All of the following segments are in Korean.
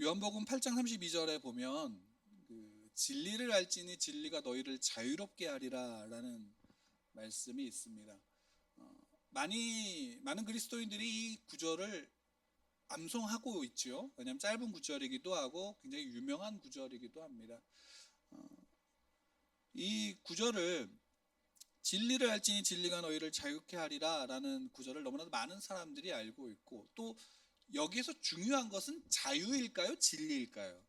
요한복음 8장 32절에 보면 진리를 알지니 진리가 너희를 자유롭게 하리라라는 말씀이 있습니다. 많은 그리스도인들이 이 구절을 암송하고 있죠. 왜냐하면 짧은 구절이기도 하고 굉장히 유명한 구절이기도 합니다. 이 구절을 진리를 알지니 진리가 너희를 자유케 하리라 라는 구절을 너무나도 많은 사람들이 알고 있고, 또 여기에서 중요한 것은 자유일까요? 진리일까요?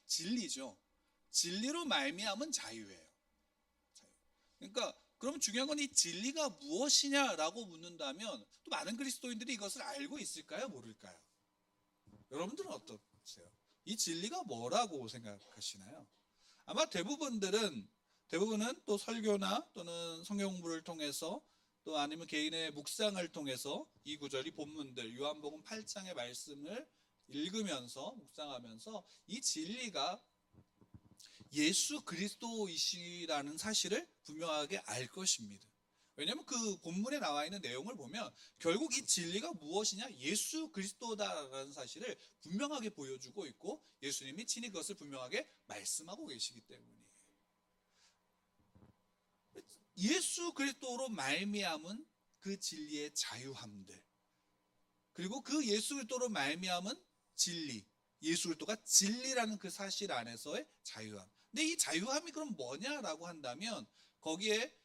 진리죠. 진리로 말미암은 자유예요. 자유. 그러니까 그럼 중요한 건 이 진리가 무엇이냐라고 묻는다면, 또 많은 그리스도인들이 이것을 알고 있을까요? 모를까요? 여러분들은 어떠세요? 이 진리가 뭐라고 생각하시나요? 아마 대부분은 또 설교나 또는 성경 공부를 통해서, 또 아니면 개인의 묵상을 통해서 이 구절이 본문들 요한복음 8장의 말씀을 읽으면서 묵상하면서 이 진리가 예수 그리스도이시라는 사실을 분명하게 알 것입니다. 왜냐하면 그 본문에 나와 있는 내용을 보면 결국 이 진리가 무엇이냐, 예수 그리스도다라는 사실을 분명하게 보여주고 있고, 예수님이 친히 그것을 분명하게 말씀하고 계시기 때문이에요. 예수 그리스도로 말미암은 그 진리의 자유함들, 그리고 그 예수 그리스도로 말미암은 진리, 예수 그리스도가 진리라는 그 사실 안에서의 자유함. 근데 이 자유함이 그럼 뭐냐라고 한다면, 거기에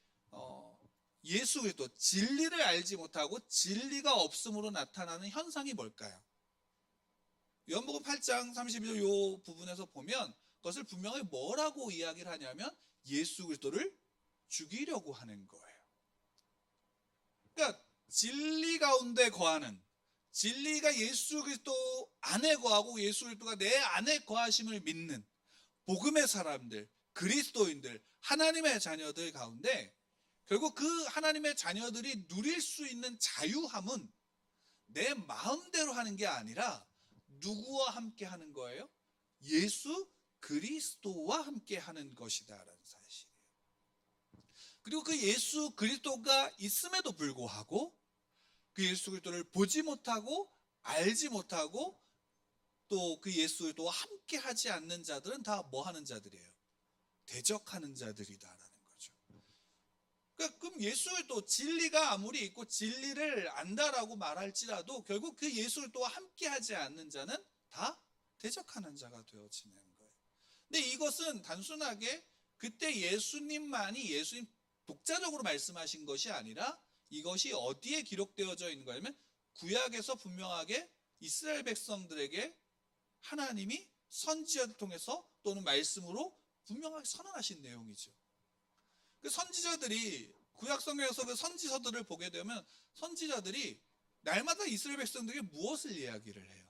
예수 그리스도 진리를 알지 못하고 진리가 없음으로 나타나는 현상이 뭘까요? 요한복음 8장 32절 요 부분에서 보면 그것을 분명히 뭐라고 이야기를 하냐면 예수 그리스도를 죽이려고 하는 거예요. 그러니까 진리 가운데 거하는, 진리가 예수 그리스도 안에 거하고 예수 그리스도가 내 안에 거하심을 믿는 복음의 사람들, 그리스도인들, 하나님의 자녀들 가운데 결국 그 하나님의 자녀들이 누릴 수 있는 자유함은 내 마음대로 하는 게 아니라 누구와 함께 하는 거예요? 예수 그리스도와 함께 하는 것이다라는 사실이에요. 그리고 그 예수 그리스도가 있음에도 불구하고 그 예수 그리스도를 보지 못하고 알지 못하고 또 그 예수 그리스도와 함께 하지 않는 자들은 다 뭐 하는 자들이에요? 대적하는 자들이다라는 거죠. 그러니까 그럼 예수 그리스도 진리가 아무리 있고 진리를 안다라고 말할지라도 결국 그 예수 그리스도와 함께 하지 않는 자는 다 대적하는 자가 되어지는 거예요. 근데 이것은 단순하게 그때 예수님 독자적으로 말씀하신 것이 아니라, 이것이 어디에 기록되어져 있는 거냐면 구약에서 분명하게 이스라엘 백성들에게 하나님이 선지자를 통해서 또는 말씀으로 분명하게 선언하신 내용이죠. 그 선지자들이 구약 성경에서 그 선지서들을 보게 되면 선지자들이 날마다 이스라엘 백성들에게 무엇을 이야기를 해요?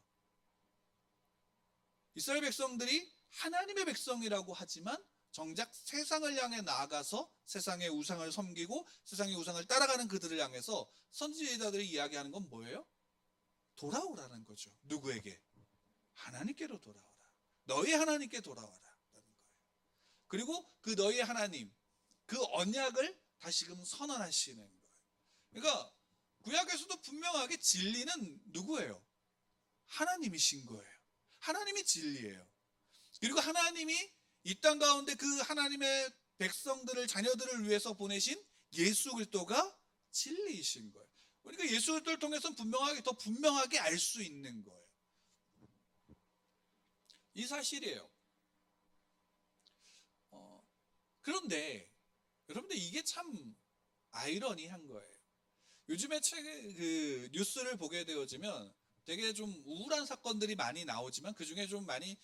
이스라엘 백성들이 하나님의 백성이라고 하지만 정작 세상을 향해 나아가서 세상의 우상을 섬기고 세상의 우상을 따라가는 그들을 향해서 선지자들이 이야기하는 건 뭐예요? 돌아오라는 거죠. 누구에게? 하나님께로 돌아오라. 너희 하나님께 돌아와라 라는 거예요. 그리고 그 너희 하나님, 그 언약을 다시금 선언하시는 거예요. 그러니까 구약에서도 분명하게 진리는 누구예요? 하나님이신 거예요. 하나님이 진리예요. 그리고 하나님이 이 땅 가운데 그 하나님의 백성들을, 자녀들을 위해서 보내신 예수 그리스도가 진리이신 거예요. 그러니까 예수 그리스도를 통해서 더 분명하게 알 수 있는 거예요. 이 사실이에요. 그런데 여러분들 이게 참 아이러니한 거예요. 요즘에 그 뉴스를 보게 되어지면 되게 좀 우울한 사건들이 많이 나오지만 그 중에 좀 많이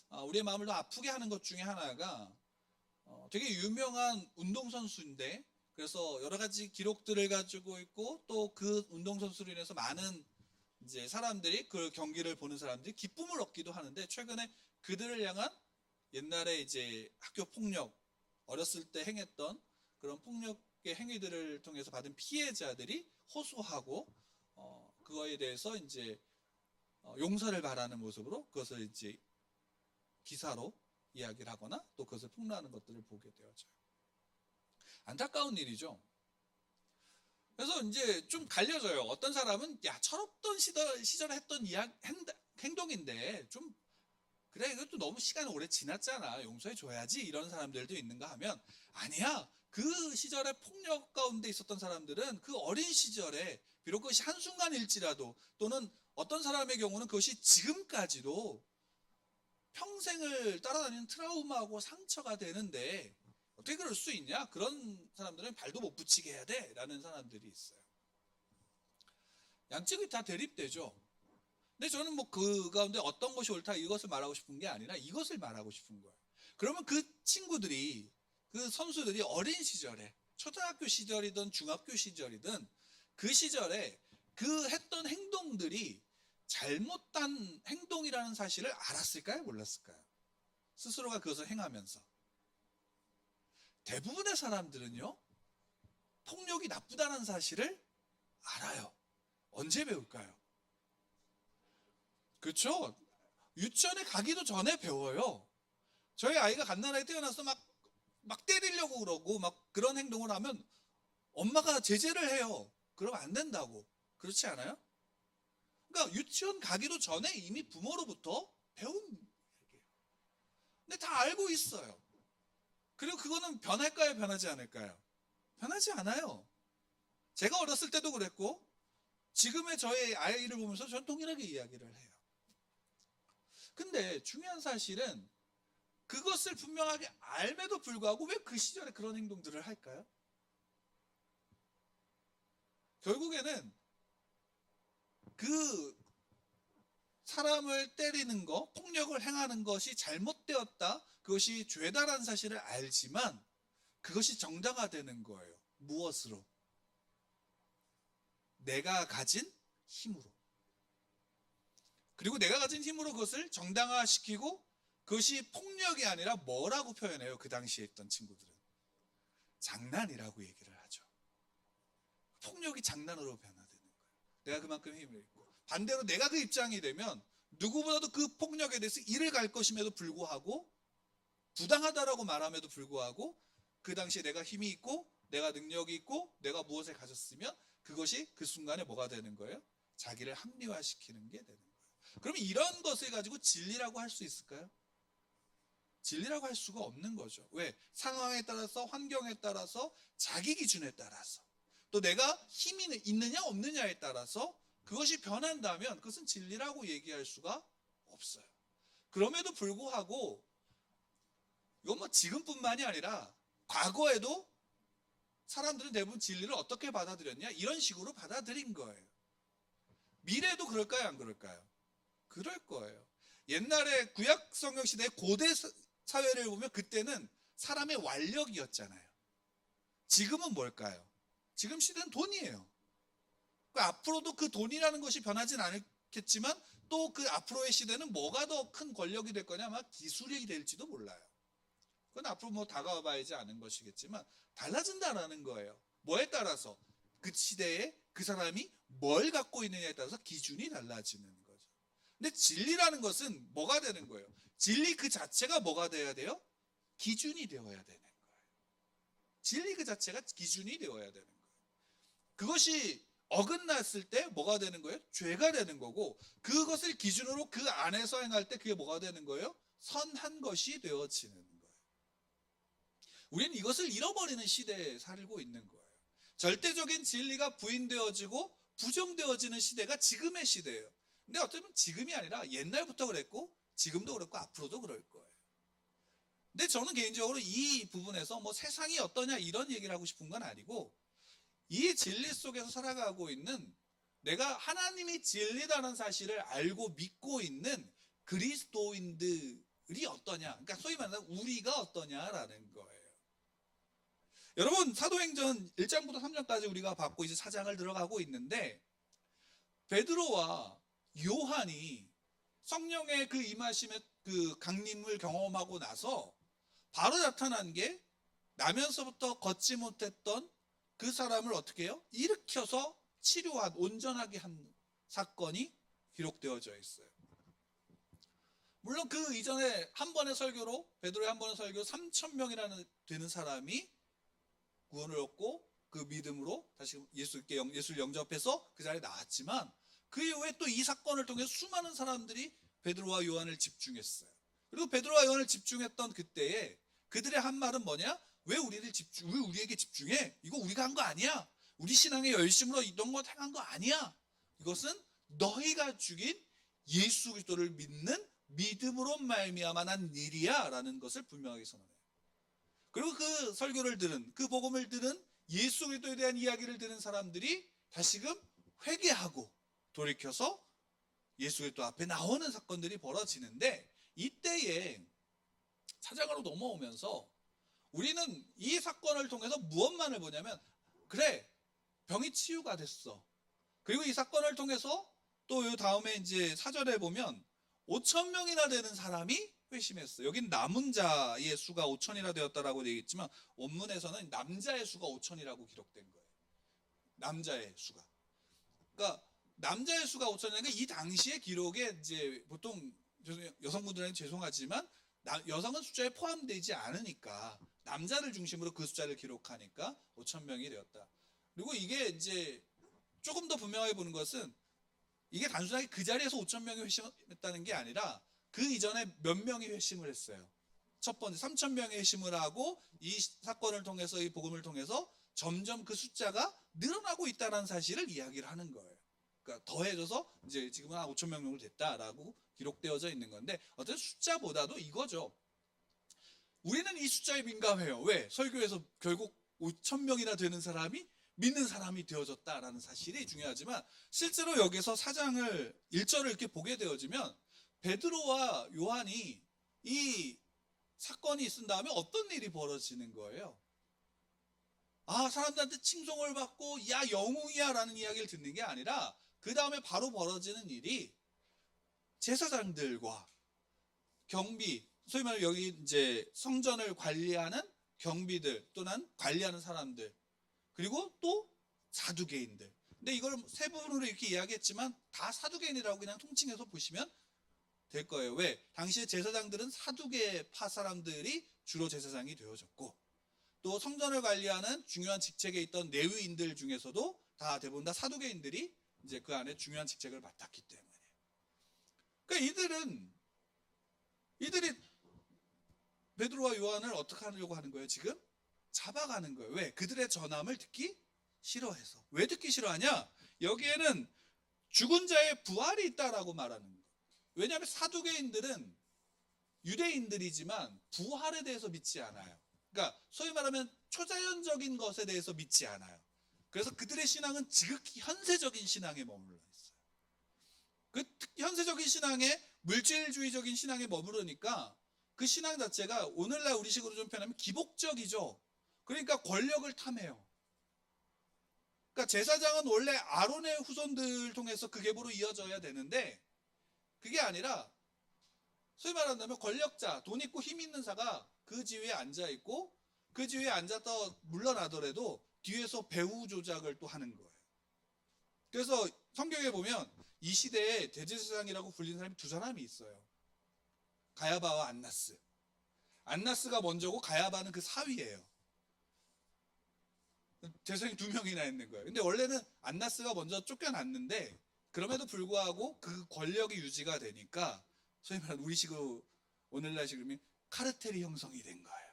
우리의 마음을 더 아프게 하는 것 중에 하나가, 되게 유명한 운동선수인데, 그래서 여러 가지 기록들을 가지고 있고 또 그 운동선수로 인해서 많은 이제 사람들이, 그 경기를 보는 사람들이 기쁨을 얻기도 하는데, 최근에 그들을 향한 옛날에 이제 학교 폭력, 어렸을 때 행했던 그런 폭력의 행위들을 통해서 받은 피해자들이 호소하고 그거에 대해서 이제 용서를 바라는 모습으로 그것을 이제 기사로 이야기를 하거나 또 그것을 폭로하는 것들을 보게 되어져요. 안타까운 일이죠. 그래서 이제 좀 갈려져요. 어떤 사람은 야, 철없던 시절에 했던 행동인데 좀 그래 이것도 너무 시간이 오래 지났잖아 용서해 줘야지 이런 사람들도 있는가 하면 아니야. 그 시절에 폭력 가운데 있었던 사람들은 그 어린 시절에 비록 그것이 한순간일지라도 또는 어떤 사람의 경우는 그것이 지금까지도 평생을 따라다니는 트라우마하고 상처가 되는데 어떻게 그럴 수 있냐? 그런 사람들은 발도 못 붙이게 해야 돼 라는 사람들이 있어요. 양측이 다 대립되죠. 근데 저는 뭐 그 가운데 어떤 것이 옳다 이것을 말하고 싶은 게 아니라 이것을 말하고 싶은 거예요. 그러면 그 친구들이 그 선수들이 어린 시절에 초등학교 시절이든 중학교 시절이든 그 시절에 그 했던 행동들이 잘못된 행동이라는 사실을 알았을까요? 몰랐을까요? 스스로가 그것을 행하면서 대부분의 사람들은요 폭력이 나쁘다는 사실을 알아요. 언제 배울까요? 그렇죠? 유치원에 가기도 전에 배워요. 저희 아이가 갓난아기 태어나서 막 때리려고 그러고 막 그런 행동을 하면 엄마가 제재를 해요. 그러면 안 된다고. 그렇지 않아요? 그러니까 유치원 가기도 전에 이미 부모로부터 배운 얘기예요. 근데 다 알고 있어요. 그리고 그거는 변할까요? 변하지 않을까요? 변하지 않아요. 제가 어렸을 때도 그랬고 지금의 저의 아이를 보면서 저는 동일하게 이야기를 해요. 근데 중요한 사실은 그것을 분명하게 알매도 불구하고 왜 그 시절에 그런 행동들을 할까요? 결국에는 그 사람을 때리는 거, 폭력을 행하는 것이 잘못되었다, 그것이 죄다라는 사실을 알지만 그것이 정당화되는 거예요. 무엇으로? 내가 가진 힘으로. 그리고 내가 가진 힘으로 그것을 정당화시키고 그것이 폭력이 아니라 뭐라고 표현해요? 그 당시에 있던 친구들은 장난이라고 얘기를 하죠. 폭력이 장난으로 변화되는 거예요. 내가 그만큼 힘을 잃고 반대로 내가 그 입장이 되면 누구보다도 그 폭력에 대해서 이를 갈 것임에도 불구하고 부당하다라고 말함에도 불구하고 그 당시에 내가 힘이 있고 내가 능력이 있고 내가 무엇을 가졌으면 그것이 그 순간에 뭐가 되는 거예요? 자기를 합리화시키는 게 되는 거예요. 그럼 이런 것을 가지고 진리라고 할 수 있을까요? 진리라고 할 수가 없는 거죠. 왜? 상황에 따라서 환경에 따라서 자기 기준에 따라서 또 내가 힘이 있느냐 없느냐에 따라서 그것이 변한다면 그것은 진리라고 얘기할 수가 없어요. 그럼에도 불구하고 이건 뭐 지금뿐만이 아니라 과거에도 사람들은 대부분 진리를 어떻게 받아들였냐? 이런 식으로 받아들인 거예요. 미래도 그럴까요? 안 그럴까요? 그럴 거예요. 옛날에 구약 성경 시대 고대 사회를 보면 그때는 사람의 완력이었잖아요. 지금은 뭘까요? 지금 시대는 돈이에요. 앞으로도 그 돈이라는 것이 변하진 않겠지만 또 그 앞으로의 시대는 뭐가 더 큰 권력이 될 거냐? 아마 기술이 될지도 몰라요. 그건 앞으로 뭐 다가와 봐야지 않은 것이겠지만 달라진다라는 거예요. 뭐에 따라서? 그 시대에 그 사람이 뭘 갖고 있느냐에 따라서 기준이 달라지는 거죠. 근데 진리라는 것은 뭐가 되는 거예요? 진리 그 자체가 뭐가 돼야 돼요? 기준이 되어야 되는 거예요. 진리 그 자체가 기준이 되어야 되는 거예요. 그것이 어긋났을 때 뭐가 되는 거예요? 죄가 되는 거고 그것을 기준으로 그 안에서 행할 때 그게 뭐가 되는 거예요? 선한 것이 되어지는 거예요. 우리는 이것을 잃어버리는 시대에 살고 있는 거예요. 절대적인 진리가 부인되어지고 부정되어지는 시대가 지금의 시대예요. 근데 어쩌면 지금이 아니라 옛날부터 그랬고 지금도 그렇고 앞으로도 그럴 거예요. 근데 저는 개인적으로 이 부분에서 뭐 세상이 어떠냐 이런 얘기를 하고 싶은 건 아니고 이 진리 속에서 살아가고 있는 내가 하나님이 진리다는 사실을 알고 믿고 있는 그리스도인들이 어떠냐, 그러니까 소위 말하는 우리가 어떠냐라는 거예요. 여러분 사도행전 1장부터 3장까지 우리가 받고 이제 4장을 들어가고 있는데 베드로와 요한이 성령의 그 임하심의 그 강림을 경험하고 나서 바로 나타난 게 나면서부터 걷지 못했던 그 사람을 어떻게 해요? 일으켜서 치료한 온전하게 한 사건이 기록되어져 있어요. 물론 그 이전에 한 번의 설교로 베드로의 한 번의 설교 3,000명이라는 되는 사람이 구원을 얻고 그 믿음으로 다시 예수를 영접해서 그 자리에 나왔지만 그 이후에 또 이 사건을 통해 수많은 사람들이 베드로와 요한을 집중했어요. 그리고 베드로와 요한을 집중했던 그때에 그들의 한 말은 뭐냐? 왜 우리에게 집중해? 이거 우리가 한 거 아니야. 우리 신앙의 열심으로 이런 거 행한 거 아니야. 이것은 너희가 죽인 예수 그리스도를 믿는 믿음으로 말미암아 난 일이야라는 것을 분명하게 선언해요. 그리고 그 설교를 들은, 그 복음을 들은, 예수 그리스도에 대한 이야기를 들은 사람들이 다시금 회개하고 돌이켜서 예수 그리스도 앞에 나오는 사건들이 벌어지는데, 이때에 사장으로 넘어오면서 우리는 이 사건을 통해서 무엇만을 보냐면, 그래, 병이 치유가 됐어. 그리고 이 사건을 통해서 또 요 다음에 이제 4절에 보면 5천 명이나 되는 사람이 회심했어요. 여긴 남은 자의 수가 5천이나 되었다라고 되어 있지만 원문에서는 남자의 수가 5천이라고 기록된 거예요. 남자의 수가. 그러니까 남자의 수가 5천이라는 게 이 당시의 기록에 이제 보통 여성분들은 죄송하지만 여성은 숫자에 포함되지 않으니까 남자를 중심으로 그 숫자를 기록하니까 5천 명이 되었다. 그리고 이게 이제 조금 더 분명하게 보는 것은 이게 단순하게 그 자리에서 5천 명이 회심했다는 게 아니라 그 이전에 몇 명이 회심을 했어요. 첫 번째 3천 명이 회심을 하고 이 사건을 통해서, 이 복음을 통해서 점점 그 숫자가 늘어나고 있다는 사실을 이야기를 하는 거예요. 그러니까 더해져서 이제 지금은 한 5천 명 정도 됐다라고 기록되어져 있는 건데, 어쨌든 숫자보다도 이거죠. 우리는 이 숫자에 민감해요. 왜? 설교에서 결국 5천 명이나 되는 사람이 믿는 사람이 되어졌다라는 사실이 중요하지만, 실제로 여기서 4장을 1절을 이렇게 보게 되어지면 베드로와 요한이 이 사건이 있은 다음에 어떤 일이 벌어지는 거예요. 사람들한테 칭송을 받고 야 영웅이야 라는 이야기를 듣는 게 아니라 그 다음에 바로 벌어지는 일이 제사장들과 경비, 소위 말해 여기 이제 성전을 관리하는 경비들 또는 관리하는 사람들, 그리고 또 사두개인들. 근데 이걸 세 부분으로 이렇게 이야기했지만 다 사두개인이라고 그냥 통칭해서 보시면 될 거예요. 왜? 당시에 제사장들은 사두개파 사람들이 주로 제사장이 되어졌고, 또 성전을 관리하는 중요한 직책에 있던 레위인들 중에서도 다 대부분 다 사두개인들이 이제 그 안에 중요한 직책을 맡았기 때문에. 그러니까 이들이 베드로와 요한을 어떻게 하려고 하는 거예요? 지금 잡아가는 거예요. 왜? 그들의 전함을 듣기 싫어해서. 왜 듣기 싫어하냐? 여기에는 죽은 자의 부활이 있다라고 말하는 거예요. 왜냐하면 사두개인들은 유대인들이지만 부활에 대해서 믿지 않아요. 그러니까 소위 말하면 초자연적인 것에 대해서 믿지 않아요. 그래서 그들의 신앙은 지극히 현세적인 신앙에 머물러 있어요. 그 현세적인 신앙에, 물질주의적인 신앙에 머무르니까 그 신앙 자체가 오늘날 우리식으로 좀 표현하면 기복적이죠. 그러니까 권력을 탐해요. 그러니까 제사장은 원래 아론의 후손들 통해서 그 계보로 이어져야 되는데, 그게 아니라 소위 말한다면 권력자, 돈 있고 힘 있는 자가 그 지위에 앉아 있고, 그 지위에 앉았다 물러나더라도 뒤에서 배후 조작을 또 하는 거예요. 그래서 성경에 보면 이 시대에 대제사장이라고 불리는 사람이 두 사람이 있어요. 가야바와 안나스. 안나스가 먼저고 가야바는 그 사위예요. 대상이 두 명이나 있는 거예요. 근데 원래는 안나스가 먼저 쫓겨났는데, 그럼에도 불구하고 그 권력이 유지가 되니까 소위 말하는 우리식으로 오늘날식으로 카르텔이 형성이 된 거예요.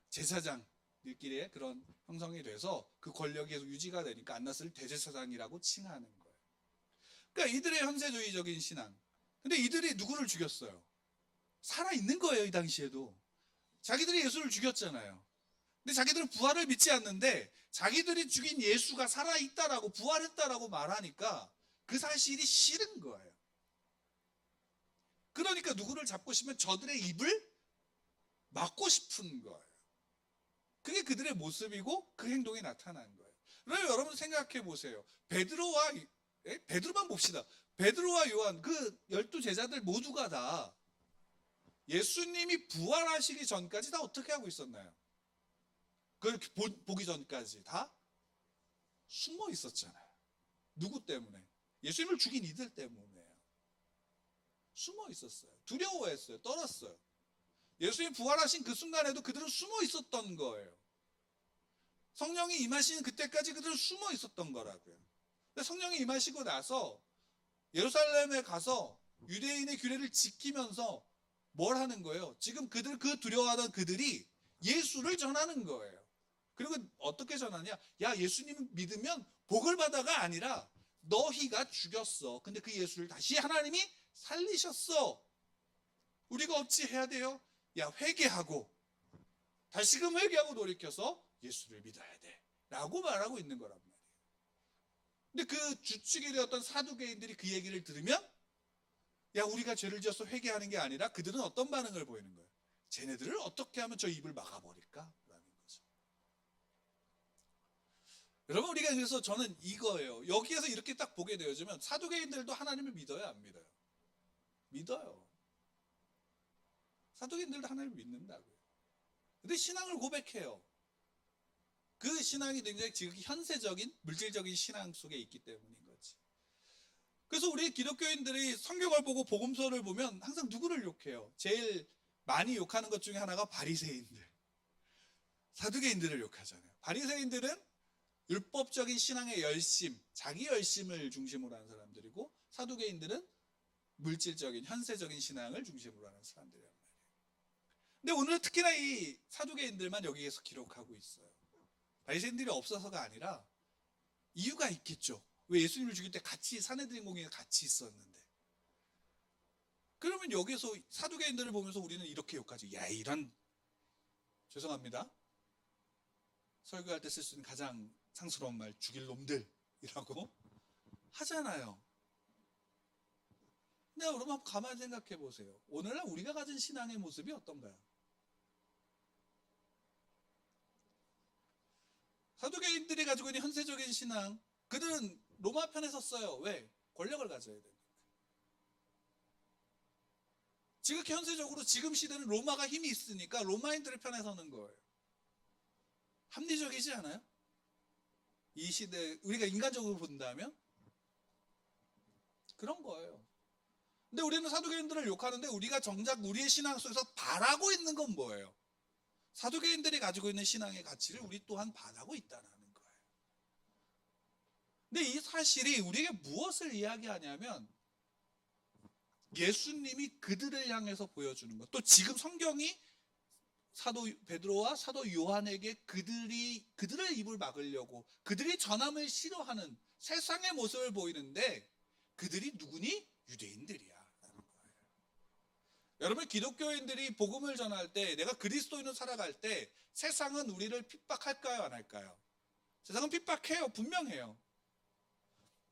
제사장들끼리의 그런 형성이 돼서 그 권력이 계속 유지가 되니까 안나스를 대제사장이라고 칭하는 거예요. 그러니까 이들의 현세주의적인 신앙. 근데 이들이 누구를 죽였어요? 살아있는 거예요. 이 당시에도 자기들이 예수를 죽였잖아요. 근데 자기들은 부활을 믿지 않는데 자기들이 죽인 예수가 살아있다라고, 부활했다라고 말하니까 그 사실이 싫은 거예요. 그러니까 누구를 잡고 싶으면 저들의 입을 막고 싶은 거예요. 그게 그들의 모습이고 그 행동이 나타난 거예요. 그럼 여러분 생각해 보세요. 베드로만 봅시다. 베드로와 요한, 그 12제자들 모두가 다 예수님이 부활하시기 전까지 다 어떻게 하고 있었나요? 그걸 보기 전까지 다 숨어 있었잖아요. 누구 때문에? 예수님을 죽인 이들 때문에요. 숨어 있었어요. 두려워했어요. 떨었어요. 예수님 부활하신 그 순간에도 그들은 숨어 있었던 거예요. 성령이 임하시는 그때까지 그들은 숨어 있었던 거라고요. 근데 성령이 임하시고 나서 예루살렘에 가서 유대인의 규례를 지키면서 뭘 하는 거예요? 지금 그 두려워하던 그들이 예수를 전하는 거예요. 그리고 어떻게 전하냐? 야, 예수님 믿으면 복을 받아가 아니라 너희가 죽였어. 근데 그 예수를 다시 하나님이 살리셨어. 우리가 어찌 해야 돼요? 야, 회개하고 다시금 회개하고 돌이켜서 예수를 믿어야 돼 라고 말하고 있는 거란 말이에요. 근데 그 주축이 되었던 사두개인들이 그 얘기를 들으면 야, 우리가 죄를 지어서 회개하는 게 아니라 그들은 어떤 반응을 보이는 거예요? 쟤네들을 어떻게 하면 저 입을 막아버릴까? 라는 거죠. 여러분, 우리가 그래서 저는 이거예요. 여기에서 이렇게 딱 보게 되어지면 사두개인들도 하나님을 믿어요, 안 믿어요? 믿어요. 사두개인들도 하나님을 믿는다고요. 근데 신앙을 고백해요. 그 신앙이 굉장히 지금 현세적인 물질적인 신앙 속에 있기 때문인 거지. 그래서 우리 기독교인들이 성경을 보고 복음서를 보면 항상 누구를 욕해요? 제일 많이 욕하는 것 중에 하나가 바리새인들, 사두개인들을 욕하잖아요. 바리새인들은 율법적인 신앙의 열심, 자기 열심을 중심으로 하는 사람들이고, 사두개인들은 물질적인 현세적인 신앙을 중심으로 하는 사람들이란 말이에요. 근데 오늘 특히나 이 사두개인들만 여기에서 기록하고 있어요. 바리새인들이 없어서가 아니라 이유가 있겠죠. 왜 예수님을 죽일 때 같이 사내들인 공연에 같이 있었는데. 그러면 여기서 사두개인들을 보면서 우리는 이렇게 욕하죠. 야, 이런, 죄송합니다, 설교할 때 쓸 수 있는 가장 상스러운 말, 죽일 놈들이라고 하잖아요. 근데 여러분 한번 가만히 생각해 보세요. 오늘날 우리가 가진 신앙의 모습이 어떤가요? 사두개인들이 가지고 있는 현세적인 신앙, 그들은 로마 편에 섰어요. 왜? 권력을 가져야 되니까. 지극히 현세적으로 지금 시대는 로마가 힘이 있으니까 로마인들의 편에 서는 거예요. 합리적이지 않아요? 이 시대 우리가 인간적으로 본다면 그런 거예요. 근데 우리는 사두개인들을 욕하는데 우리가 정작 우리의 신앙 속에서 바라고 있는 건 뭐예요? 사두개인들이 가지고 있는 신앙의 가치를 우리 또한 바라고 있다는 거예요. 근데 이 사실이 우리에게 무엇을 이야기하냐면 예수님이 그들을 향해서 보여주는 것, 또 지금 성경이 사도 베드로와 사도 요한에게 그들의 입을 막으려고 그들이 전함을 싫어하는 세상의 모습을 보이는데 그들이 누구니? 유대인들이야 라는 거예요. 여러분, 기독교인들이 복음을 전할 때, 내가 그리스도인으로 살아갈 때 세상은 우리를 핍박할까요, 안 할까요? 세상은 핍박해요. 분명해요.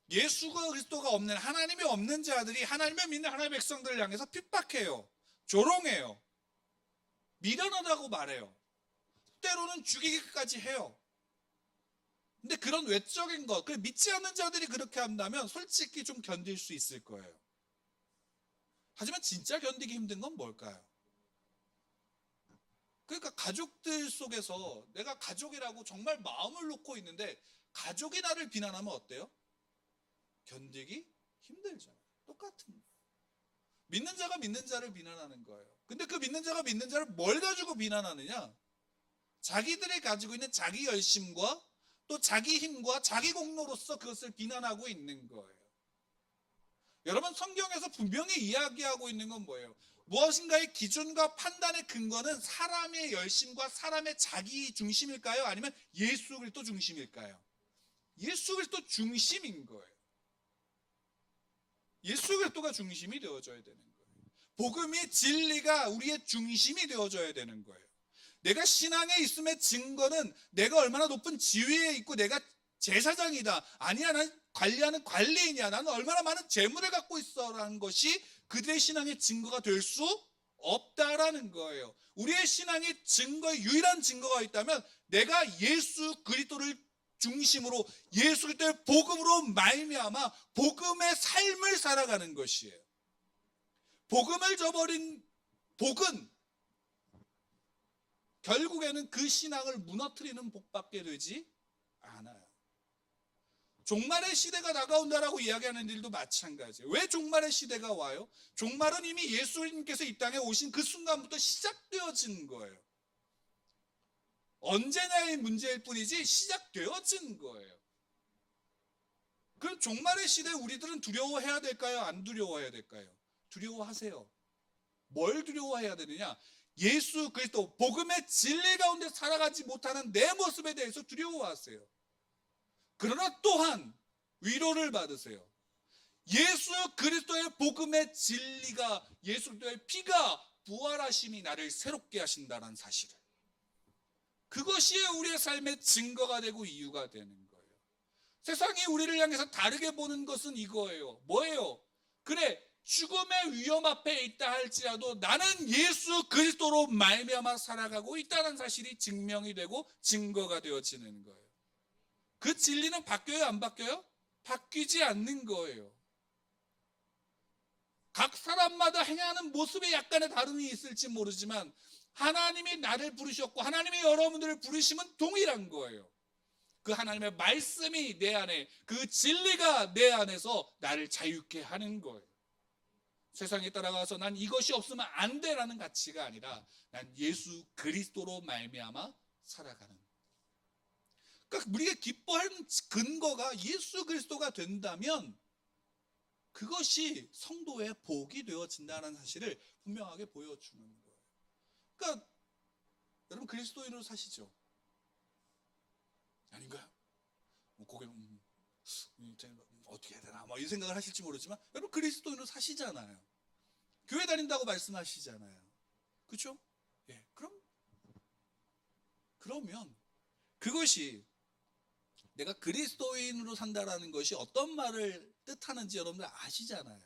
예수가 그리스도가 없는, 하나님이 없는 자들이 하나님을 믿는 하나님의 백성들을 향해서 핍박해요. 조롱해요. 미련하다고 말해요. 때로는 죽이기까지 해요. 근데 그런 외적인 것, 믿지 않는 자들이 그렇게 한다면 솔직히 좀 견딜 수 있을 거예요. 하지만 진짜 견디기 힘든 건 뭘까요? 그러니까 가족들 속에서 내가 가족이라고 정말 마음을 놓고 있는데 가족이 나를 비난하면 어때요? 견디기 힘들잖아요. 똑같은 거예요. 믿는 자가 믿는 자를 비난하는 거예요. 근데 그 믿는 자가 믿는 자를 뭘 가지고 비난하느냐? 자기들이 가지고 있는 자기 열심과 또 자기 힘과 자기 공로로서 그것을 비난하고 있는 거예요. 여러분, 성경에서 분명히 이야기하고 있는 건 뭐예요? 무엇인가의 기준과 판단의 근거는 사람의 열심과 사람의 자기 중심일까요? 아니면 예수 그리스도 중심일까요? 예수 그리스도 중심인 거예요. 예수 그리스도가 중심이 되어져야 되는 거예요. 복음의 진리가 우리의 중심이 되어져야 되는 거예요. 내가 신앙에 있음의 증거는 내가 얼마나 높은 지위에 있고 내가 제사장이다, 아니야 난 관리하는 관리인이야, 나는 얼마나 많은 재물을 갖고 있어라는 것이 그들의 신앙의 증거가 될 수 없다라는 거예요. 우리의 신앙의 증거의 유일한 증거가 있다면 내가 예수 그리스도를 중심으로 예수 그리스도의 복음으로 말미암아 복음의 삶을 살아가는 것이에요. 복음을 저버린 복은 결국에는 그 신앙을 무너뜨리는 복밖에 되지 않아요. 종말의 시대가 다가온다라고 이야기하는 일도 마찬가지예요. 왜 종말의 시대가 와요? 종말은 이미 예수님께서 이 땅에 오신 그 순간부터 시작되어진 거예요. 언제냐의 문제일 뿐이지 시작되어진 거예요. 그럼 종말의 시대에 우리들은 두려워해야 될까요? 안 두려워해야 될까요? 두려워하세요. 뭘 두려워해야 되느냐? 예수 그리스도 복음의 진리 가운데 살아가지 못하는 내 모습에 대해서 두려워하세요. 그러나 또한 위로를 받으세요. 예수 그리스도의 복음의 진리가, 예수 그리스도의 피가 부활하심이 나를 새롭게 하신다는 사실을, 그것이 우리의 삶의 증거가 되고 이유가 되는 거예요. 세상이 우리를 향해서 다르게 보는 것은 이거예요. 뭐예요? 그래, 죽음의 위험 앞에 있다 할지라도 나는 예수 그리스도로 말미암아 살아가고 있다는 사실이 증명이 되고 증거가 되어지는 거예요. 그 진리는 바뀌어요, 안 바뀌어요? 바뀌지 않는 거예요. 각 사람마다 행하는 모습에 약간의 다름이 있을지 모르지만 하나님이 나를 부르셨고 하나님이 여러분들을 부르시면 동일한 거예요. 그 하나님의 말씀이 내 안에, 그 진리가 내 안에서 나를 자유케 하는 거예요. 세상에 따라가서 난 이것이 없으면 안 돼라는 가치가 아니라 난 예수 그리스도로 말미암아 살아가는, 그러니까 우리가 기뻐하는 근거가 예수 그리스도가 된다면 그것이 성도의 복이 되어진다는 사실을 분명하게 보여주는 거예요. 그러니까 여러분 그리스도인으로 사시죠? 아닌가요? 그게 어떻게 해야 되나 이 생각을 하실지 모르지만 여러분 그리스도인으로 사시잖아요. 교회 다닌다고 말씀하시잖아요. 그렇죠? 예, 그러면 그것이 내가 그리스도인으로 산다라는 것이 어떤 말을 뜻하는지 여러분들 아시잖아요.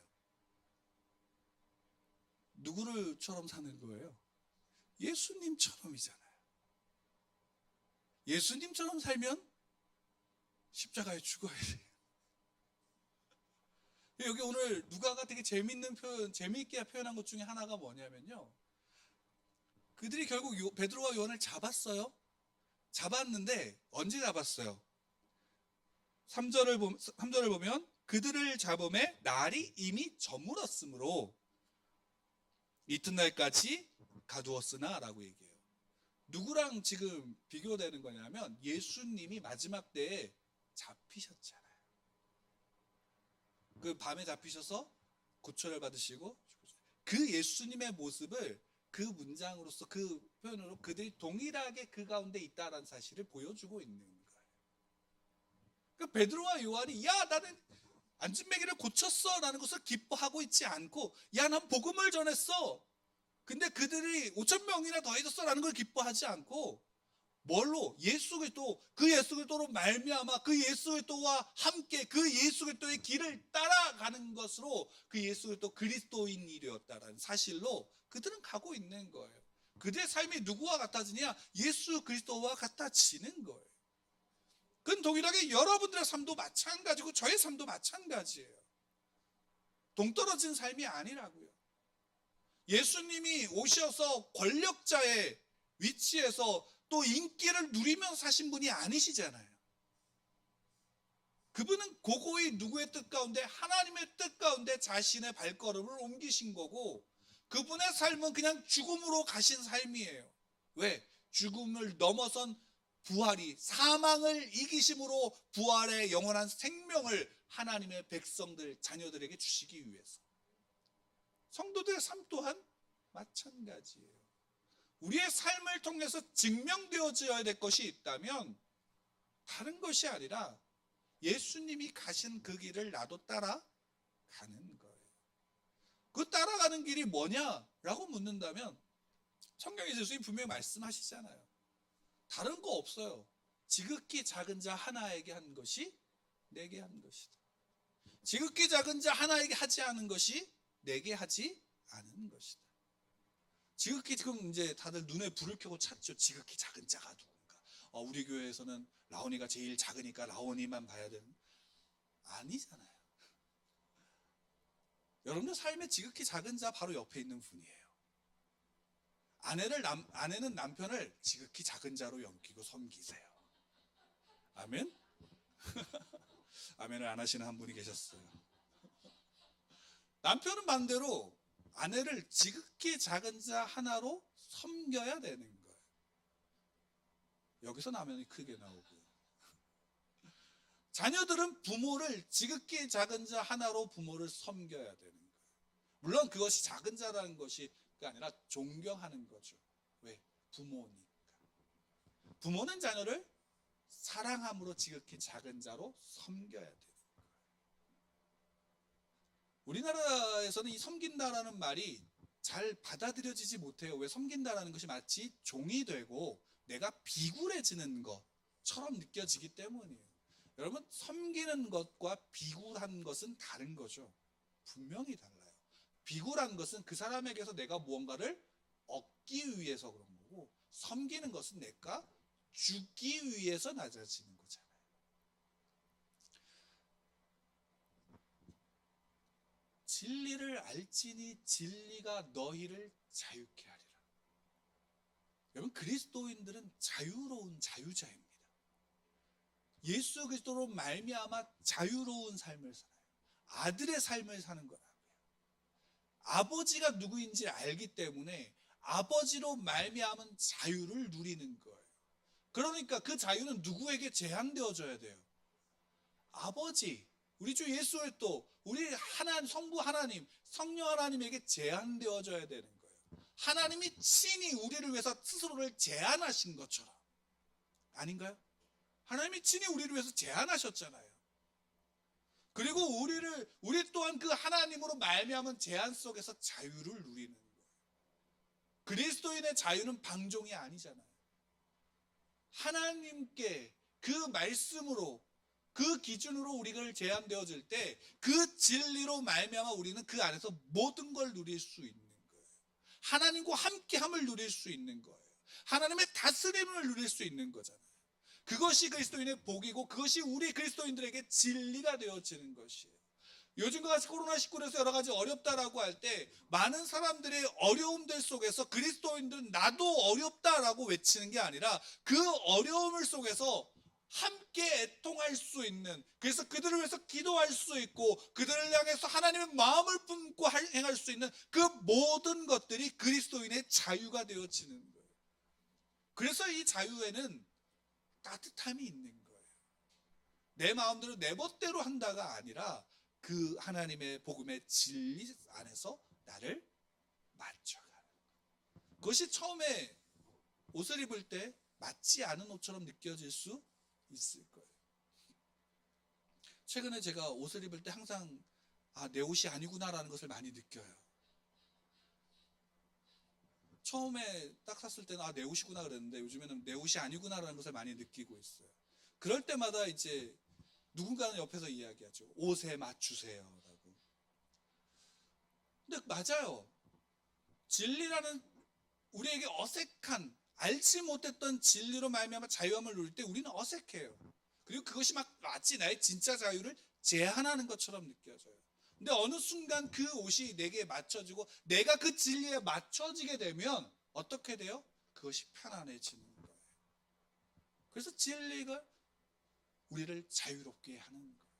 누구를처럼 사는 거예요? 예수님처럼이잖아요. 예수님처럼 살면 십자가에 죽어야 돼요. 여기 오늘 누가가 되게 재미있는 표현, 재미있게 표현한 것 중에 하나가 뭐냐면요, 그들이 결국 베드로와 요한을 잡았어요. 잡았는데 언제 잡았어요? 3절을 보면 그들을 잡음에 날이 이미 저물었으므로 이튿날까지 가두었으나 라고 얘기해요. 누구랑 지금 비교되는 거냐면 예수님이 마지막 때에 잡히셨잖아요. 그 밤에 잡히셔서 고초를 받으시고 그 예수님의 모습을 그 문장으로서, 그 표현으로 그들이 동일하게 그 가운데 있다라는 사실을 보여주고 있는 거예요. 그 베드로와 요한이 야 나는 안진뱅이를 고쳤어 라는 것을 기뻐하고 있지 않고, 야 난 복음을 전했어, 근데 그들이 5,000명이나 더해졌어 라는 걸 기뻐하지 않고, 뭘로? 예수 그리스도, 그 예수 그리스도로 말미암아 그 예수 그리스도와 함께 그 예수 그리스도의 길을 따라가는 것으로 그 예수 그리스도 그리스도인이 되었다라는 사실로 그들은 가고 있는 거예요. 그들의 삶이 누구와 같아지냐? 예수 그리스도와 같아지는 거예요. 그건 동일하게 여러분들의 삶도 마찬가지고 저의 삶도 마찬가지예요. 동떨어진 삶이 아니라고요. 예수님이 오셔서 권력자의 위치에서 또 인기를 누리면서 사신 분이 아니시잖아요. 그분은 고고히 누구의 뜻 가운데, 하나님의 뜻 가운데 자신의 발걸음을 옮기신 거고, 그분의 삶은 그냥 죽음으로 가신 삶이에요. 왜? 죽음을 넘어선 부활이, 사망을 이기심으로 부활의 영원한 생명을 하나님의 백성들, 자녀들에게 주시기 위해서. 성도들의 삶 또한 마찬가지예요. 우리의 삶을 통해서 증명되어져야 될 것이 있다면 다른 것이 아니라 예수님이 가신 그 길을 나도 따라가는 거예요. 그 따라가는 길이 뭐냐라고 묻는다면 성경에서 예수님 분명히 말씀하시잖아요. 다른 거 없어요. 지극히 작은 자 하나에게 한 것이 내게 한 것이다. 지극히 작은 자 하나에게 하지 않은 것이 내게 하지 않은 것이다. 지극히, 지금 이제 다들 눈에 불을 켜고 찾죠. 지극히 작은 자가 누군가. 우리 교회에서는 라온이가 제일 작으니까 라온이만 봐야 되는, 아니잖아요. 여러분들 삶의 지극히 작은 자 바로 옆에 있는 분이에요. 아내는 남편을 지극히 작은 자로 여기고 섬기세요. 아멘? 아멘을 안 하시는 한 분이 계셨어요. 남편은 반대로 아내를 지극히 작은 자 하나로 섬겨야 되는 거예요. 여기서 라면이 크게 나오고. 자녀들은 부모를 지극히 작은 자 하나로 부모를 섬겨야 되는 거예요. 물론 그것이 작은 자라는 것이 아니라 존경하는 거죠. 왜? 부모니까. 부모는 자녀를 사랑함으로 지극히 작은 자로 섬겨야 돼요. 우리나라에서는 이 섬긴다라는 말이 잘 받아들여지지 못해요. 왜? 섬긴다라는 것이 마치 종이 되고 내가 비굴해지는 것처럼 느껴지기 때문이에요. 여러분, 섬기는 것과 비굴한 것은 다른 거죠. 분명히 달라요. 비굴한 것은 그 사람에게서 내가 무언가를 얻기 위해서 그런 거고, 섬기는 것은 내가 주기 위해서 낮아지는 거잖아요. 진리를 알지니 진리가 너희를 자유케 하리라. 여러분, 그리스도인들은 자유로운 자유자입니다. 예수 그리스도로 말미암아 자유로운 삶을 살아요. 아들의 삶을 사는 거라고요. 아버지가 누구인지 알기 때문에 아버지로 말미암은 자유를 누리는 거예요. 그러니까 그 자유는 누구에게 제한되어져야 돼요? 아버지, 우리 주 예수 그리스도, 우리 성부 하나님, 성령 하나님에게 제한되어져야 되는 거예요. 하나님이 친히 우리를 위해서 스스로를 제한하신 것처럼. 아닌가요? 하나님이 친히 우리를 위해서 제한하셨잖아요. 그리고 우리 또한 그 하나님으로 말미암은 제한 속에서 자유를 누리는 거예요. 그리스도인의 자유는 방종이 아니잖아요. 하나님께 그 말씀으로, 그 기준으로 우리가 제한되어질 때 그 진리로 말미암아 우리는 그 안에서 모든 걸 누릴 수 있는 거예요. 하나님과 함께함을 누릴 수 있는 거예요. 하나님의 다스림을 누릴 수 있는 거잖아요. 그것이 그리스도인의 복이고 그것이 우리 그리스도인들에게 진리가 되어지는 것이에요. 요즘과 같이 코로나19에서 여러 가지 어렵다라고 할 때 많은 사람들의 어려움들 속에서 그리스도인들은 나도 어렵다라고 외치는 게 아니라 그 어려움을 속에서 함께 애통할 수 있는, 그래서 그들을 위해서 기도할 수 있고 그들을 향해서 하나님의 마음을 품고 행할 수 있는 그 모든 것들이 그리스도인의 자유가 되어지는 거예요. 그래서 이 자유에는 따뜻함이 있는 거예요. 내 마음대로 내 멋대로 한다가 아니라 그 하나님의 복음의 진리 안에서 나를 맞춰가는 거예요. 그것이 처음에 옷을 입을 때 맞지 않은 옷처럼 느껴질 수 있을 거예요. 최근에 제가 옷을 입을 때 항상 내 옷이 아니구나라는 것을 많이 느껴요. 처음에 딱 샀을 때는 내 옷이구나 그랬는데 요즘에는 내 옷이 아니구나라는 것을 많이 느끼고 있어요. 그럴 때마다 이제 누군가는 옆에서 이야기하죠. 옷에 맞추세요 라고. 근데 맞아요. 진리라는 우리에게 어색한, 알지 못했던 진리로 말미암아 자유함을 누릴 때 우리는 어색해요. 그리고 그것이 막 마치 나의 진짜 자유를 제한하는 것처럼 느껴져요. 근데 어느 순간 그 옷이 내게 맞춰지고 내가 그 진리에 맞춰지게 되면 어떻게 돼요? 그것이 편안해지는 거예요. 그래서 진리가 우리를 자유롭게 하는 거예요.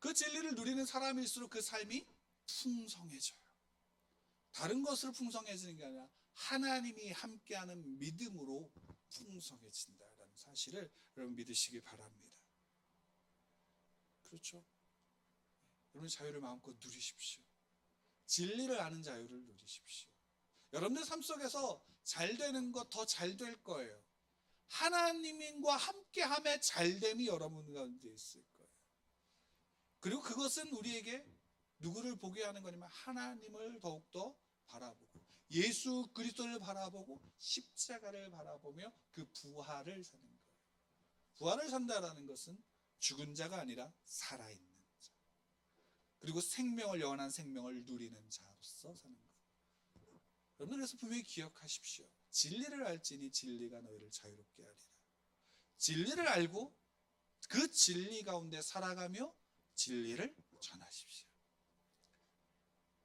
그 진리를 누리는 사람일수록 그 삶이 풍성해져요. 다른 것으로 풍성해지는 게 아니라 하나님이 함께하는 믿음으로 풍성해진다라는 사실을 여러분 믿으시기 바랍니다. 그렇죠? 여러분 자유를 마음껏 누리십시오. 진리를 아는 자유를 누리십시오. 여러분들 삶 속에서 잘 되는 것 더 잘 될 거예요. 하나님과 함께함의 잘됨이 여러분 가운데 있을 거예요. 그리고 그것은 우리에게 누구를 보게 하는 거냐면 하나님을 더욱더 바라보고 예수 그리스도를 바라보고 십자가를 바라보며 그 부활을 사는 거예요. 부활을 산다라는 것은 죽은 자가 아니라 살아있는 자, 그리고 생명을, 영원한 생명을 누리는 자로서 사는 거예요. 여러분, 그래서 분명히 기억하십시오. 진리를 알지니 진리가 너희를 자유롭게 하리라. 진리를 알고 그 진리 가운데 살아가며 진리를 전하십시오.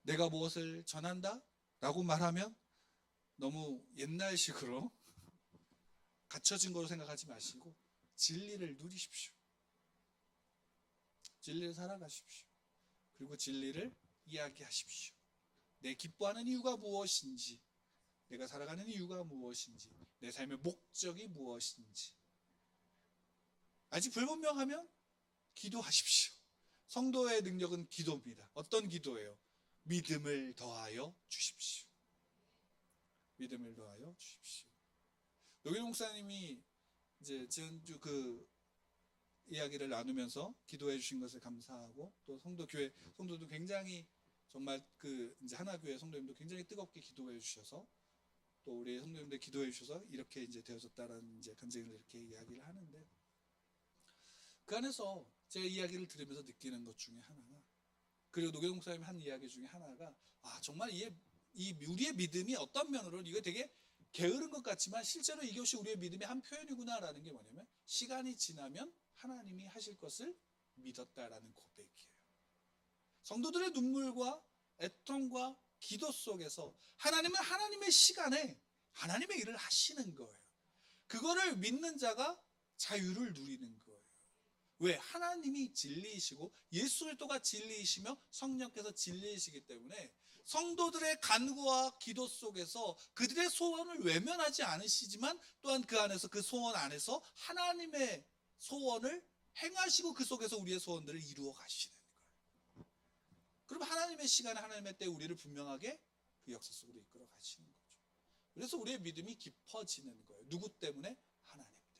내가 무엇을 전한다? 라고 말하면 너무 옛날식으로 갖춰진 거로 생각하지 마시고 진리를 누리십시오. 진리를 살아가십시오. 그리고 진리를 이야기하십시오. 내 기뻐하는 이유가 무엇인지, 내가 살아가는 이유가 무엇인지, 내 삶의 목적이 무엇인지 아직 불분명하면 기도하십시오. 성도의 능력은 기도입니다. 어떤 기도예요? 믿음을 더하여 주십시오. 믿음을 더하여 주십시오. 노길 목사님이 이제 지난주 그 이야기를 나누면서 기도해 주신 것을 감사하고, 또 성도교회 성도도 굉장히 정말 그 이제 하나교회 성도님도 굉장히 뜨겁게 기도해 주셔서, 또 우리 성도님들 기도해 주셔서 이렇게 이제 되어졌다라는 이제 간증을 이렇게 이야기를 하는데, 그 안에서 제 이야기를 들으면서 느끼는 것 중에 하나가, 그리고 노경 목사님 한 이야기 중에 하나가, 정말 이 우리의 믿음이 어떤 면으로는 이거 되게 게으른 것 같지만 실제로 이것이 우리의 믿음의 한 표현이구나라는 게 뭐냐면, 시간이 지나면 하나님이 하실 것을 믿었다라는 고백이에요. 성도들의 눈물과 애통과 기도 속에서 하나님은 하나님의 시간에 하나님의 일을 하시는 거예요. 그거를 믿는 자가 자유를 누리는 거예요. 왜? 하나님이 진리이시고 예수 그리스도가 진리이시며 성령께서 진리이시기 때문에 성도들의 간구와 기도 속에서 그들의 소원을 외면하지 않으시지만, 또한 그 안에서, 그 소원 안에서 하나님의 소원을 행하시고 그 속에서 우리의 소원들을 이루어 가시는 거예요. 그럼 하나님의 시간에 하나님의 때에 우리를 분명하게 그 역사 속으로 이끌어 가시는 거죠. 그래서 우리의 믿음이 깊어지는 거예요. 누구 때문에? 하나님 때문에.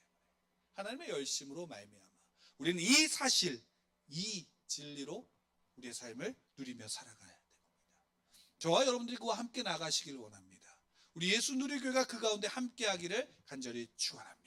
하나님의 열심으로 말미암아 우리는 이 사실, 이 진리로 우리의 삶을 누리며 살아가야 됩니다. 저와 여러분들이 그와 함께 나가시길 원합니다. 우리 예수 누리교회가 그 가운데 함께 하기를 간절히 축원합니다.